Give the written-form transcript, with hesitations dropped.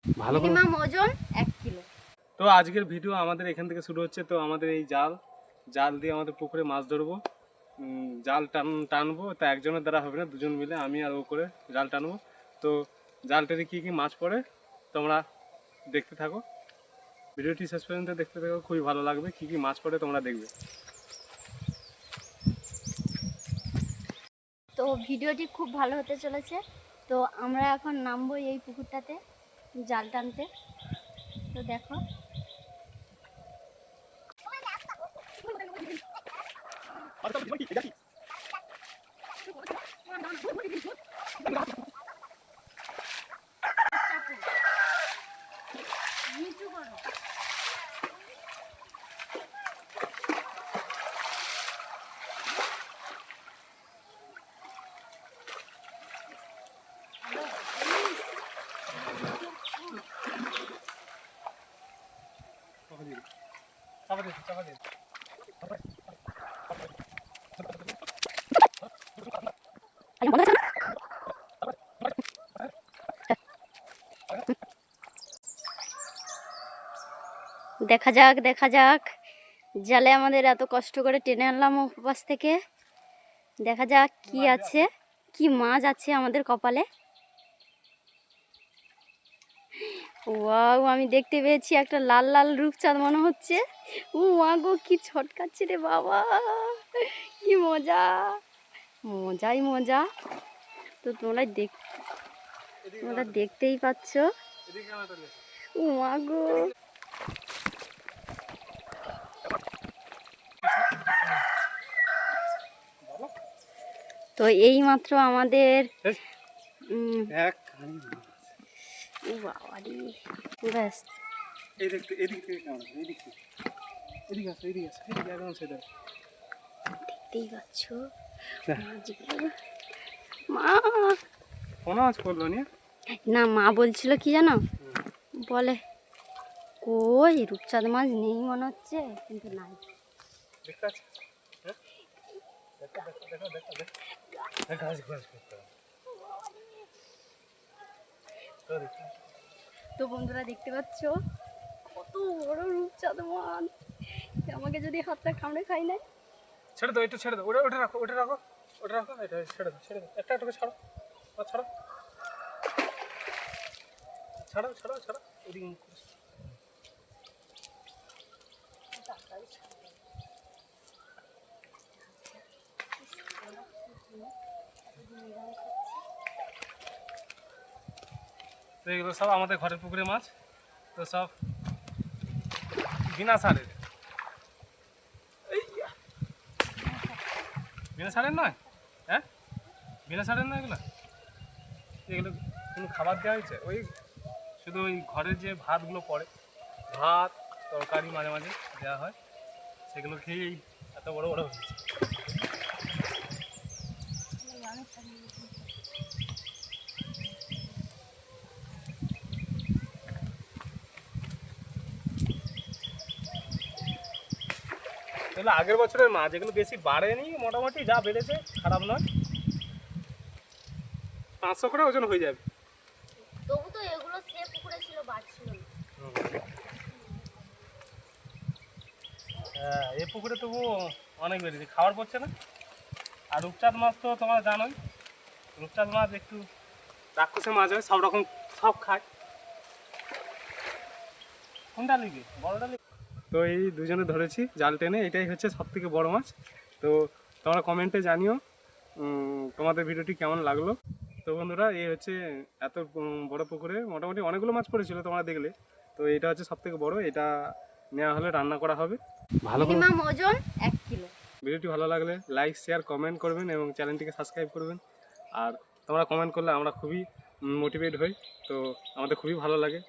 ভালো করে মিনিমাম ওজন 1 কিলো। তো আজকের ভিডিও আমাদের এখান থেকে শুরু হচ্ছে। তো আমাদের এই জাল দিয়ে আমাদের পুকুরে মাছ ধরবো। জাল টানবো। তা একজনের দ্বারা হবে না, দুজন মিলে আমি আর ও করে জাল টানবো। তো জাল টেনে কী কী মাছ পড়ে তোমরা দেখতে থাকো, ভিডিওটি শেষ পর্যন্ত দেখতে থাকো, খুবই ভালো লাগবে। কী কী মাছ পড়ে তোমরা দেখবে। তো ভিডিওটি খুব ভালো হতে চলেছে। তো আমরা এখন নামবো এই পুকুরটাতে জাল টানতে। তো দেখো নিচু করো। চাপা দিয়ে দেখা যাক দেখা যাক, জালে আমাদের এত কষ্ট করে টেনে আনলাম উপাস থেকে। দেখা যাক কি আছে, কি মাছ আছে আমাদের কপালে। ওয়াও, আমি দেখতে পেয়েছি একটা লাল লাল রূপচাঁদ মনে হচ্ছে। ও মা গো, কি ছটকাচ্ছে রে বাবা, কি মজা, মজাই মজা। তো তোমরা দেখতেই পাচ্ছ। ও মা গো, তো এই মাত্র আমাদের ও বাবারি, ব্যাস দেখতেই পাচ্ছ মাছগুলো। মা কোনো মাছ পড়লো না, মা বলছিল কি জানো, বলে কই রূপচাঁদ মাছ নেই মনে হচ্ছে, কিন্তু নাই। তো বন্ধুরা দেখতে পাচ্ছ কত বড় রূপচাঁদ মাছ। আমাকে যদি হাতটা কামড়ে খাই না। ছেড়ে দাও, একটু ছেড়ে দাও, ওটা রাখো, ওটা রাখো, ওটা রাখো, এটা ছেড়ে দাও, ছেড়ে দাও, একটা একটু ছাড়ো, ছাড়ো ছাড়ো ছাড়ো ছাড়ো, ওদিকে মুখ করে। তো এগুলো সব আমাদের ঘরের পুকুরে মাছ। তো সব বিনা সারের, বিনা সারের নয়, হ্যাঁ বিনা সারের নয়। এগুলো এগুলো কোনো খাবার দেওয়া হয়েছে? ওই শুধু ওই ঘরের যে ভাতগুলো পড়ে, ভাত তরকারি মাঝে মাঝে দেওয়া হয়, সেগুলো খেয়েই এত বড় বড় হয়েছে। এগুলো আগের বছরের মাছ, এগুলো বেশি বাড়েনি, মোটামুটি যা বেড়েছে খারাপ নয়, 500 করে ওজন হয়ে যাবে। তবু তো এগুলো সে পুকুরে ছিল, বাড়ছিল না। হ্যাঁ, এই পুকুরে তবু অনেক বেড়েছে, খাবার পড়ছে না। আর রূপচাঁদ মাছ তো তোমরা জানোই, রূপচাঁদ মাছ একটু রাক্ষসের মাছ হয়, সব রকম সব খায়। কোনটা লিগে বড়টা লিগে? তো এই দুজনে ধরেছি জাল টেনে, এটাই হচ্ছে সব থেকে বড় মাছ। তো তোমরা কমেন্টে জানিও তোমাদের ভিডিওটি কেমন লাগলো। তো বন্ধুরা, এই হচ্ছে এত বড় পুকুরে মোটামুটি অনেকগুলো মাছ পড়েছিল তোমরা দেখলে। তো এটা হচ্ছে সব থেকে বড়, এটা নেওয়া হলে রান্না করা হবে। ভালো করে মিনিমাম ওজন 1 কিলো। ভিডিওটি ভালো লাগলে লাইক শেয়ার কমেন্ট করবেন এবং চ্যানেলটিকে সাবস্ক্রাইব করবেন। আর তোমরা কমেন্ট করলে আমরা খুবই মোটিভেট হই, তো আমাদের খুবই ভালো লাগে।